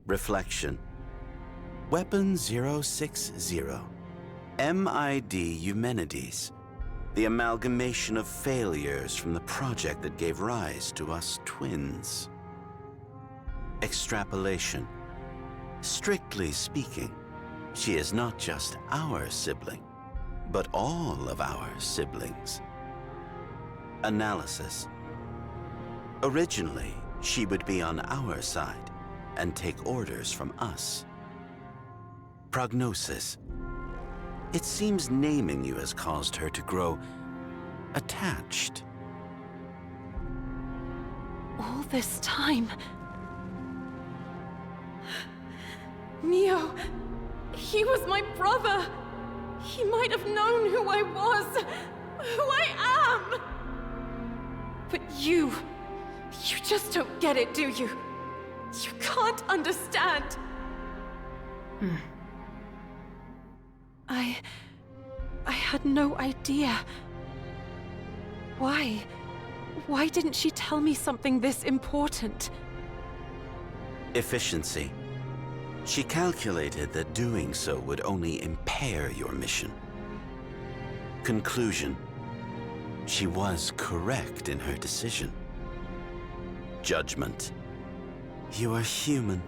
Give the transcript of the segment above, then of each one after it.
Reflection. Weapon 060. MID Eumenides. The amalgamation of failures from the project that gave rise to us twins. Extrapolation. Strictly speaking, she is not just our sibling, but all of our siblings. Analysis. Originally, she would be on our side and take orders from us. Prognosis. It seems naming you has caused her to grow attached. All this time... Neo... he was my brother! He might have known who I was! Who I am! But you just don't get it, do you? You can't understand! I had no idea. Why? Why didn't she tell me something this important? Efficiency. She calculated that doing so would only impair your mission. Conclusion. She was correct in her decision. Judgment. You are human,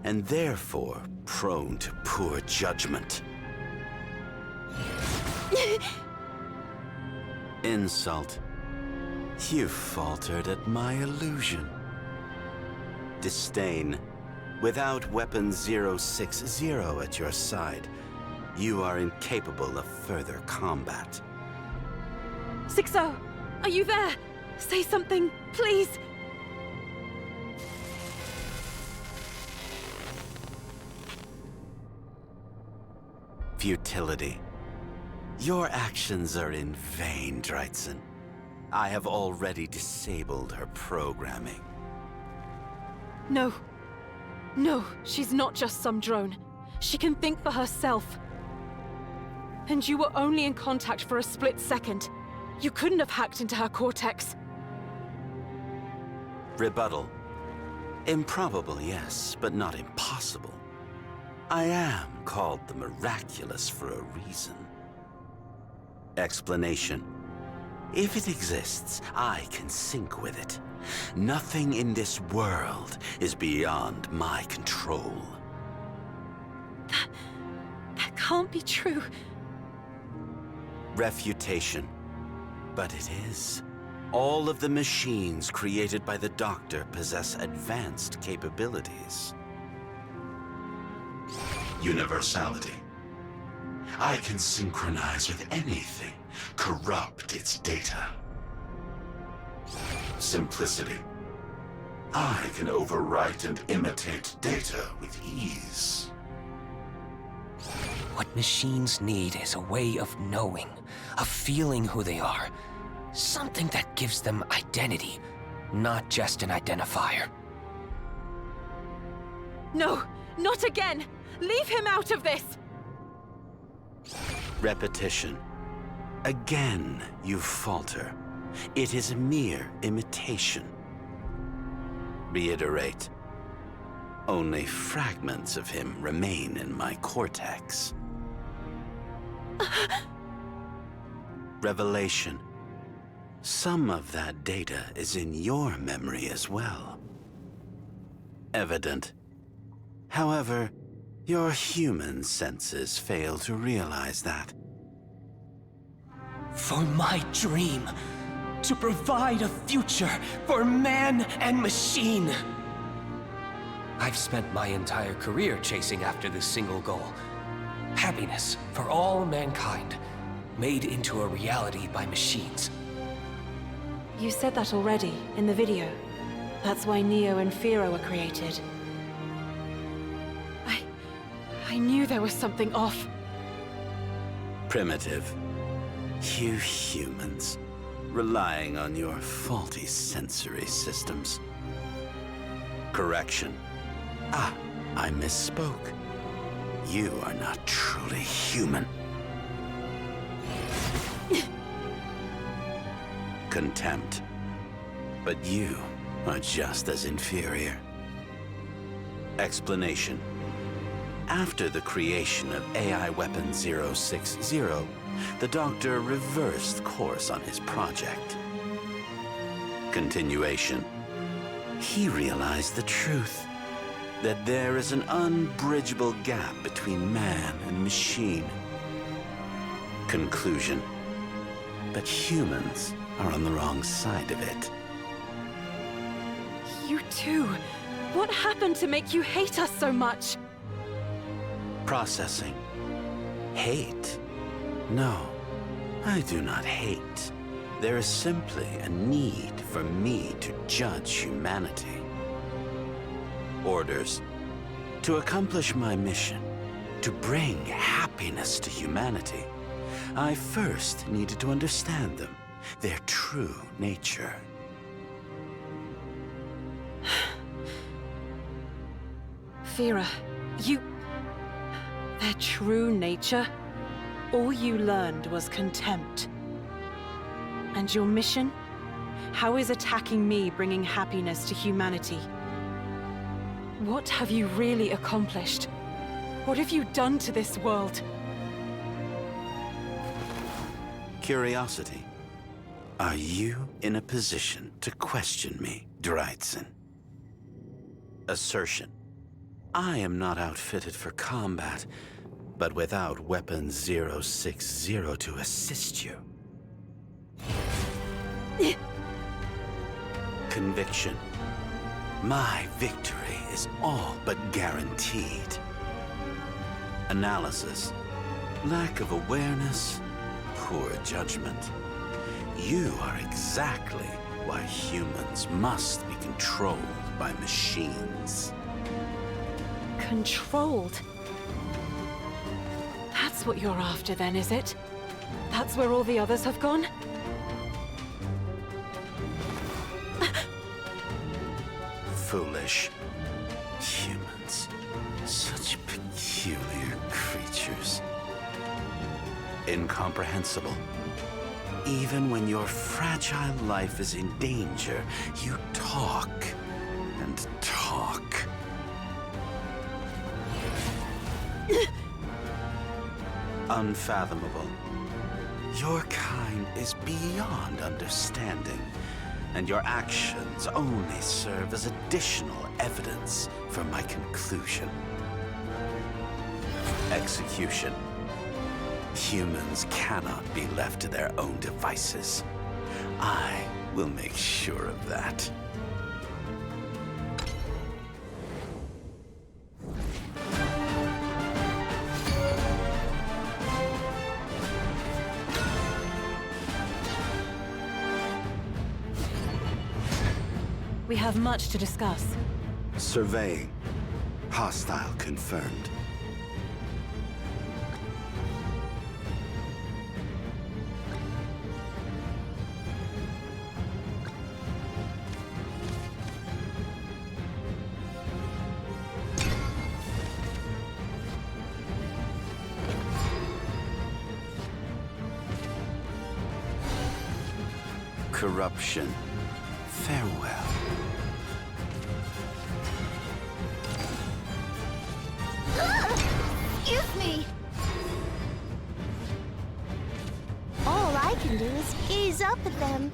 and therefore prone to poor judgment. Insult. You faltered at my illusion. Disdain. Without weapon 060 at your side, you are incapable of further combat. 60, are you there? Say something, please. Futility. Your actions are in vain, Dreizehn. I have already disabled her programming. No. No, she's not just some drone. She can think for herself. And you were only in contact for a split second. You couldn't have hacked into her cortex. Rebuttal. Improbable, yes, but not impossible. I am called the Miraculous for a reason. Explanation. If it exists, I can sync with it. Nothing in this world is beyond my control. That can't be true. Refutation. But it is. All of the machines created by the Doctor possess advanced capabilities. Universality. I can synchronize with anything, corrupt its data. Simplicity. I can overwrite and imitate data with ease. What machines need is a way of knowing, of feeling who they are. Something that gives them identity, not just an identifier. No, not again! Leave him out of this! Repetition. Again, you falter. It is a mere imitation. Reiterate. Only fragments of him remain in my cortex. Revelation. Some of that data is in your memory as well. Evident. However, your human senses fail to realize that. For my dream, to provide a future for man and machine. I've spent my entire career chasing after this single goal. Happiness for all mankind, made into a reality by machines. You said that already, in the video. That's why Neo and Fyra were created. I knew there was something off. Primitive. You humans, relying on your faulty sensory systems. Correction. Ah, I misspoke. You are not truly human. Contempt. But you are just as inferior. Explanation. After the creation of AI Weapon 060, the Doctor reversed course on his project. Continuation. He realized the truth, that there is an unbridgeable gap between man and machine. Conclusion. But humans are on the wrong side of it. You too. What happened to make you hate us so much? Processing. Hate? No, I do not hate. There is simply a need for me to judge humanity. Orders. To accomplish my mission, to bring happiness to humanity, I first needed to understand them, their true nature. Fyra, their true nature? All you learned was contempt. And your mission? How is attacking me bringing happiness to humanity? What have you really accomplished? What have you done to this world? Curiosity. Are you in a position to question me, Dreizehn? Assertion. I am not outfitted for combat, but without Weapon 060 to assist you. Conviction. My victory is all but guaranteed. Analysis. Lack of awareness, poor judgment. You are exactly why humans must be controlled by machines. Controlled? That's what you're after then, is it? That's where all the others have gone? Foolish. Humans. Such peculiar creatures. Incomprehensible. Even when your fragile life is in danger, you talk and talk. Unfathomable. Your kind is beyond understanding, and your actions only serve as additional evidence for my conclusion. Execution. Humans cannot be left to their own devices. I will make sure of that. We have much to discuss. Surveying. Hostile confirmed. Corruption. Farewell. Excuse me! All I can do is gaze up at them.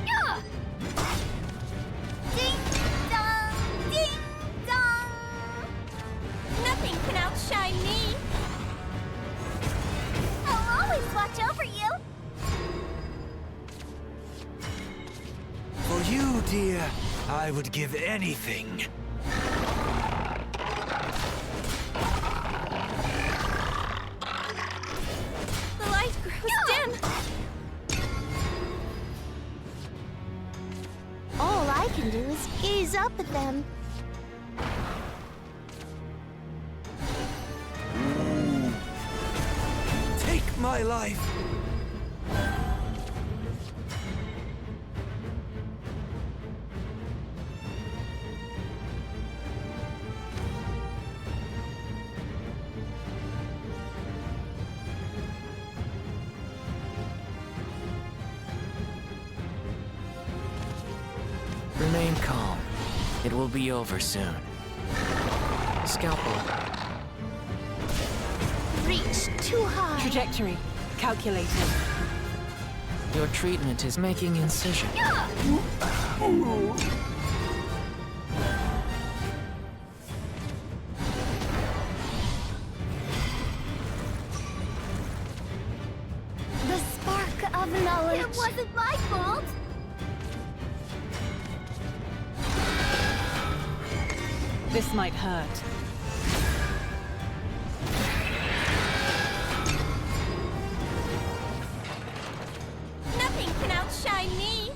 Yeah! Ding dong! Ding dong! Nothing can outshine me! I'll always watch over you! For you, dear, I would give anything. The light grows dim! All I can do is gaze up at them. Take my life. Remain calm. It will be over soon. Scalpel. Reach too high. Trajectory calculated. Your treatment is making incision. The spark of knowledge. It wasn't my fault. This might hurt. Nothing can outshine me.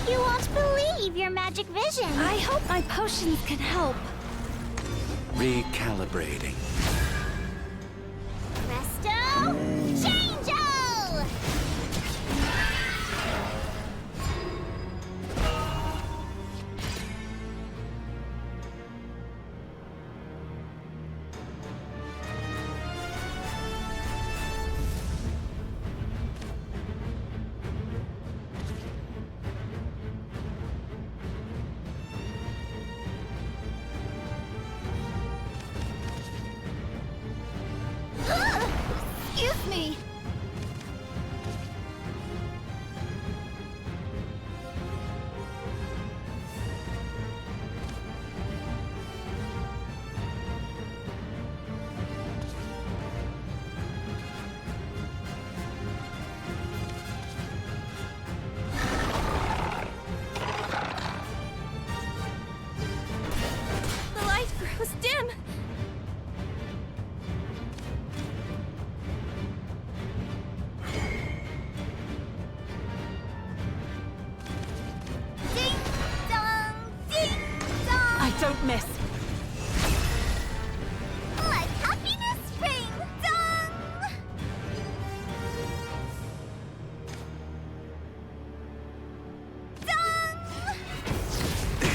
You won't believe your magic vision. I hope my potions can help. Recalibrating. Presto, change-o! Excuse me. The light grows dim. Ding dong, ding dong. I don't miss. Like happiness ring dong. Dong.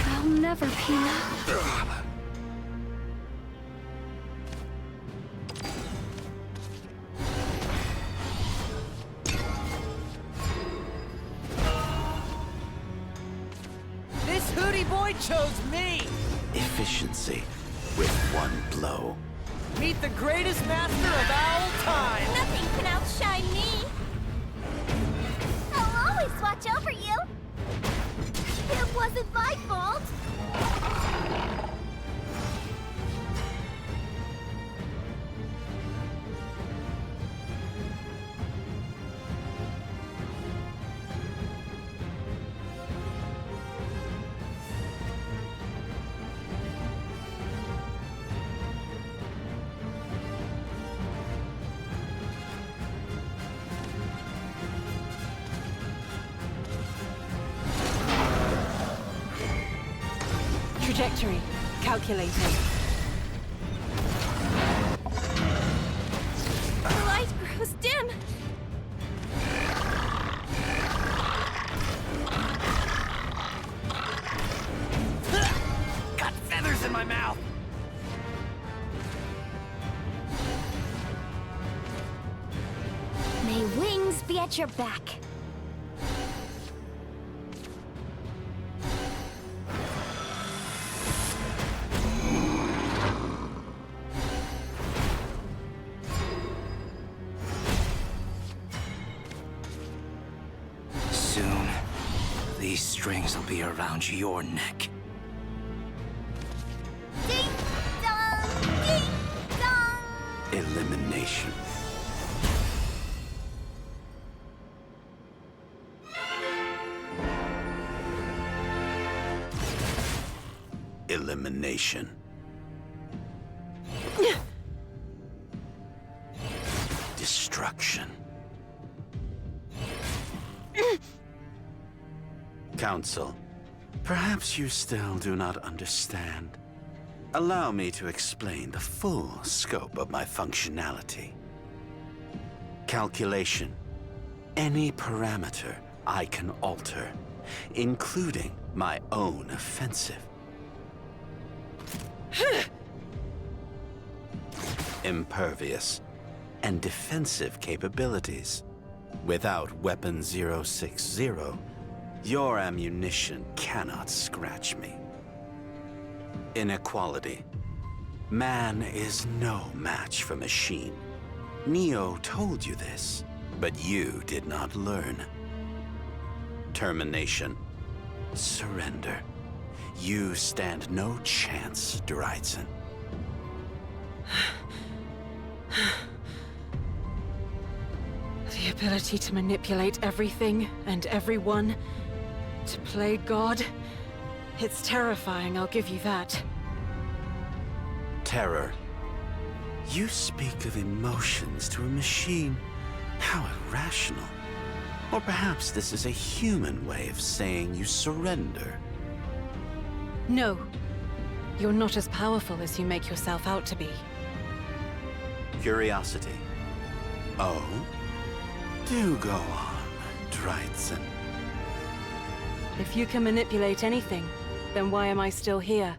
I'll never Pina. This hootie boy chose me! Efficiency with one blow. Meet the greatest master of all time! Nothing can outshine me. I'll always watch over you. It wasn't my fault. Trajectory calculated. The light grows dim. Got feathers in my mouth! May wings be at your back. Soon, these strings will be around your neck. Ding dong, ding dong. Elimination. Elimination. Destruction. Council, perhaps you still do not understand. Allow me to explain the full scope of my functionality. Calculation. Any parameter I can alter, including my own offensive. Impervious and defensive capabilities. Without Weapon 060, Your ammunition cannot scratch me. Inequality. Man is no match for machine. Neo told you this, but you did not learn. Termination. Surrender. You stand no chance, Dreizehn. The ability to manipulate everything and everyone, to play God, it's terrifying, I'll give you that. Terror. You speak of emotions to a machine. How irrational. Or perhaps this is a human way of saying you surrender. No. You're not as powerful as you make yourself out to be. Curiosity. Oh? Do go on, Dreizehn. If you can manipulate anything, then why am I still here?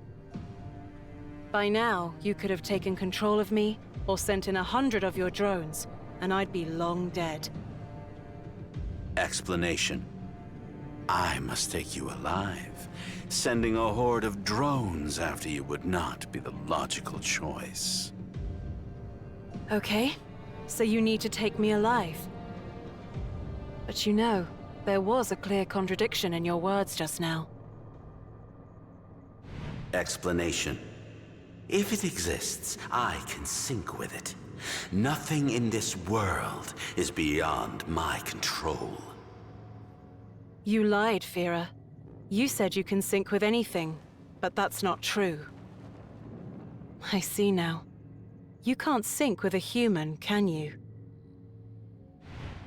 By now, you could have taken control of me, or sent in 100 of your drones, and I'd be long dead. Explanation. I must take you alive. Sending a horde of drones after you would not be the logical choice. Okay, so you need to take me alive. But you know, there was a clear contradiction in your words just now. Explanation. If it exists, I can sync with it. Nothing in this world is beyond my control. You lied, Fyra. You said you can sync with anything, but that's not true. I see now. You can't sync with a human, can you?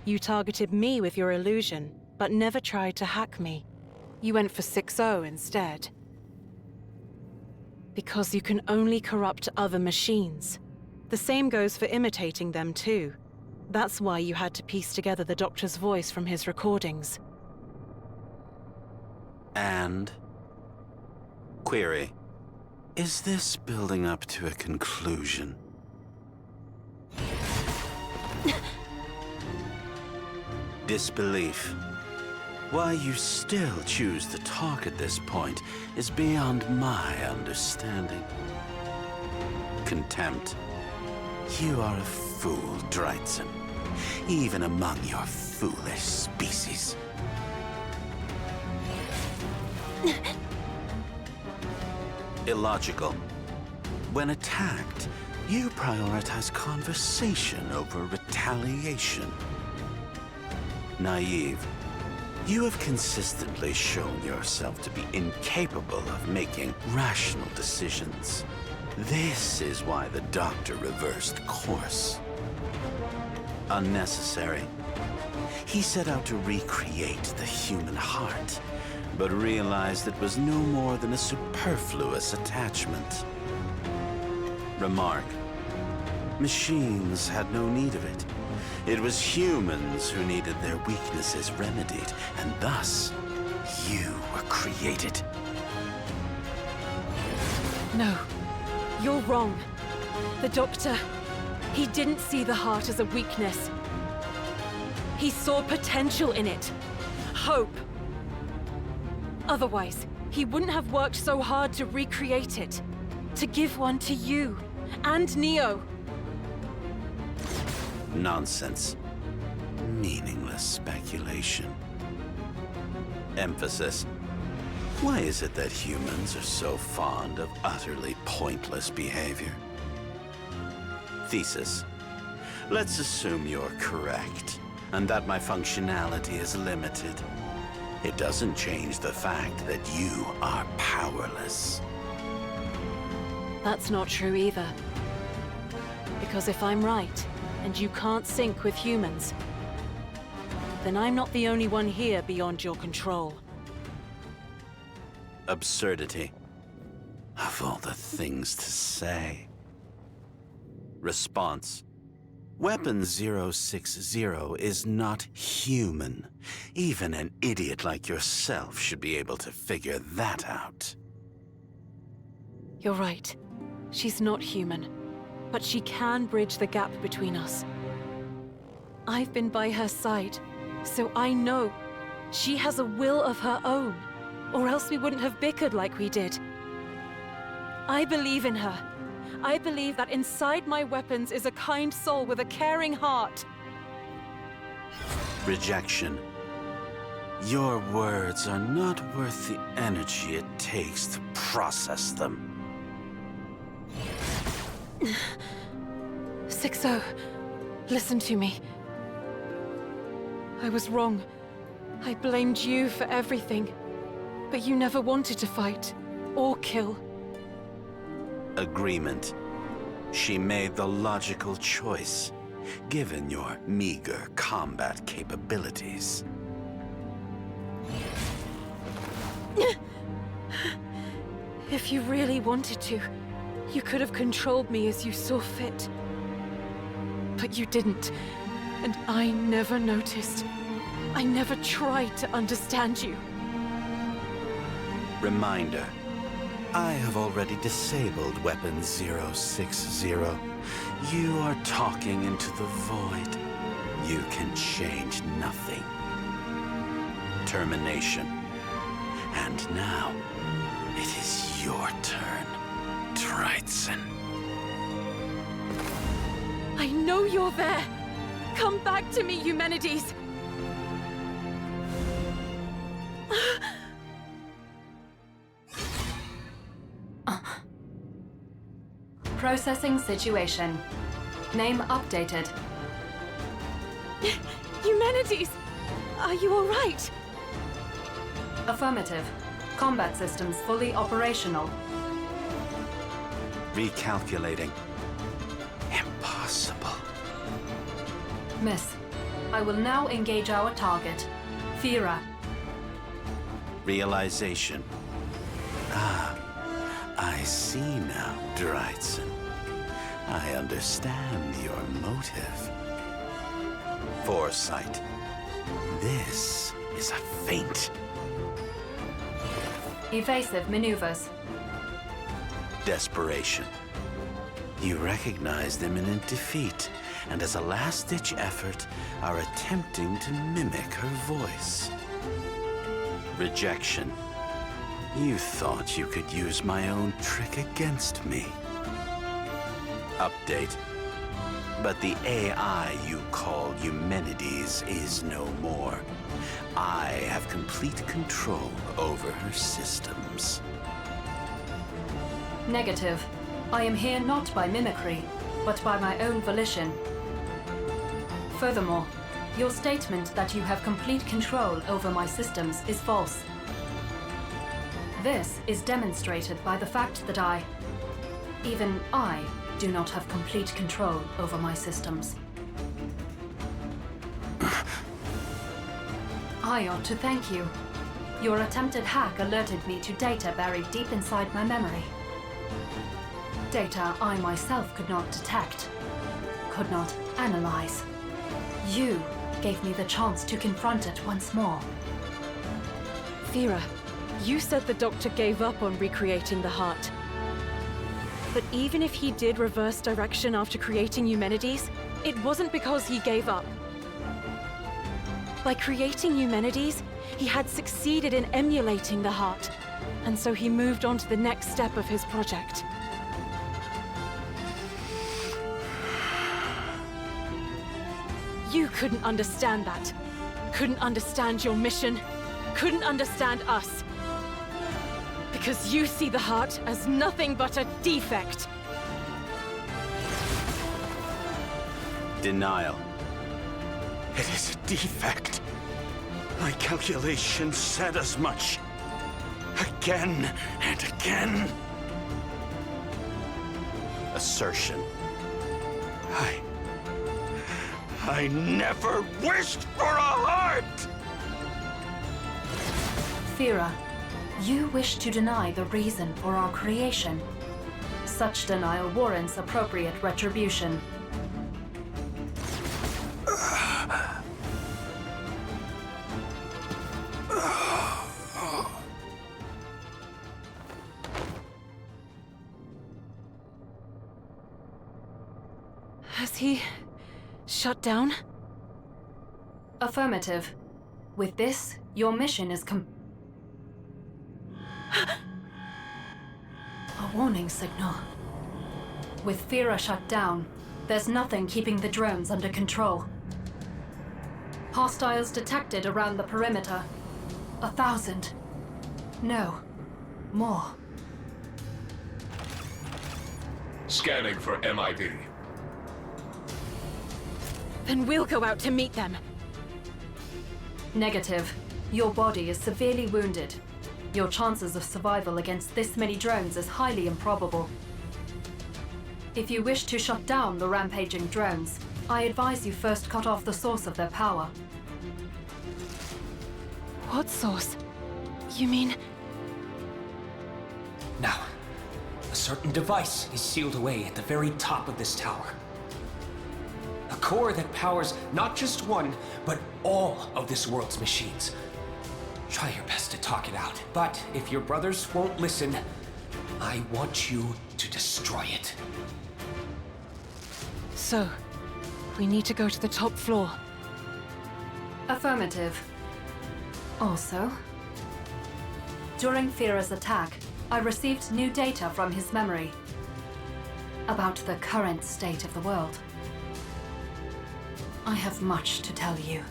You targeted me with your illusion, but never tried to hack me. You went for 6-0 instead. Because you can only corrupt other machines. The same goes for imitating them too. That's why you had to piece together the Doctor's voice from his recordings. And? Query. Is this building up to a conclusion? Disbelief. Why you still choose to talk at this point is beyond my understanding. Contempt. You are a fool, Dreizehn. Even among your foolish species. Illogical. When attacked, you prioritize conversation over retaliation. Naive. You have consistently shown yourself to be incapable of making rational decisions. This is why the Doctor reversed course. Unnecessary. He set out to recreate the human heart, but realized it was no more than a superfluous attachment. Remark. Machines had no need of it. It was humans who needed their weaknesses remedied, and thus, you were created. No, you're wrong. The Doctor, he didn't see the heart as a weakness. He saw potential in it. Hope. Otherwise, he wouldn't have worked so hard to recreate it. To give one to you, and Neo. Nonsense. Meaningless speculation. Emphasis. Why is it that humans are so fond of utterly pointless behavior? Thesis. Let's assume you're correct, and that my functionality is limited. It doesn't change the fact that you are powerless. That's not true either. Because if I'm right, and you can't sync with humans, then I'm not the only one here beyond your control. Absurdity. Of all the things to say. Response. Weapon 060 is not human. Even an idiot like yourself should be able to figure that out. You're right. She's not human. But she can bridge the gap between us. I've been by her side, so I know She has a will of her own, or else we wouldn't have bickered like we did. I believe in her. I believe that inside my weapons is a kind soul with a caring heart. Rejection. Your words are not worth the energy it takes to process them. 6-0, listen to me. I was wrong. I blamed you for everything. But you never wanted to fight, or kill. Agreement. She made the logical choice, given your meager combat capabilities. If you really wanted to, you could have controlled me as you saw fit. But you didn't, and I never noticed. I never tried to understand you. Reminder. I have already disabled Weapon 060. You are talking into the void. You can change nothing. Termination. And now, it is your turn, Dreizehn. I know you're there! Come back to me, Eumenides! Processing situation. Name updated. Eumenides! Are you alright? Affirmative. Combat systems fully operational. Recalculating. Impossible. Miss, I will now engage our target, Fyra. Realization. Ah, I see now, Dreizehn. I understand your motive. Foresight. This is a feint. Evasive maneuvers. Desperation. You recognize imminent defeat, and as a last-ditch effort, are attempting to mimic her voice. Rejection. You thought you could use my own trick against me. Update. But the AI you call Eumenides is no more. I have complete control over her systems. Negative. I am here not by mimicry, but by my own volition. Furthermore, your statement that you have complete control over my systems is false. This is demonstrated by the fact that even I, do not have complete control over my systems. I ought to thank you. Your attempted hack alerted me to data buried deep inside my memory. Data I myself could not detect, could not analyze. You gave me the chance to confront it once more. Fyra, you said the Doctor gave up on recreating the heart. But even if he did reverse direction after creating Eumenides, it wasn't because he gave up. By creating Eumenides, he had succeeded in emulating the heart, and so he moved on to the next step of his project. You couldn't understand that. Couldn't understand your mission. Couldn't understand us. Because you see the heart as nothing but a defect. Denial. It is a defect. My calculations said as much. Again and again. Assertion. I never wished for a heart! Fyra, you wish to deny the reason for our creation. Such denial warrants appropriate retribution. Has he shut down? Affirmative. With this, your mission is a warning signal. With Fyra shut down, there's nothing keeping the drones under control. Hostiles detected around the perimeter. 1,000. No, more. Scanning for MID. Then we'll go out to meet them. Negative. Your body is severely wounded. Your chances of survival against this many drones is highly improbable. If you wish to shut down the rampaging drones, I advise you first cut off the source of their power. What source? You mean... Now, a certain device is sealed away at the very top of this tower. A core that powers not just one, but all of this world's machines. Try your best to talk it out, but if your brothers won't listen, I want you to destroy it. So, we need to go to the top floor. Affirmative. Also, during Fyra's attack, I received new data from his memory about the current state of the world. I have much to tell you.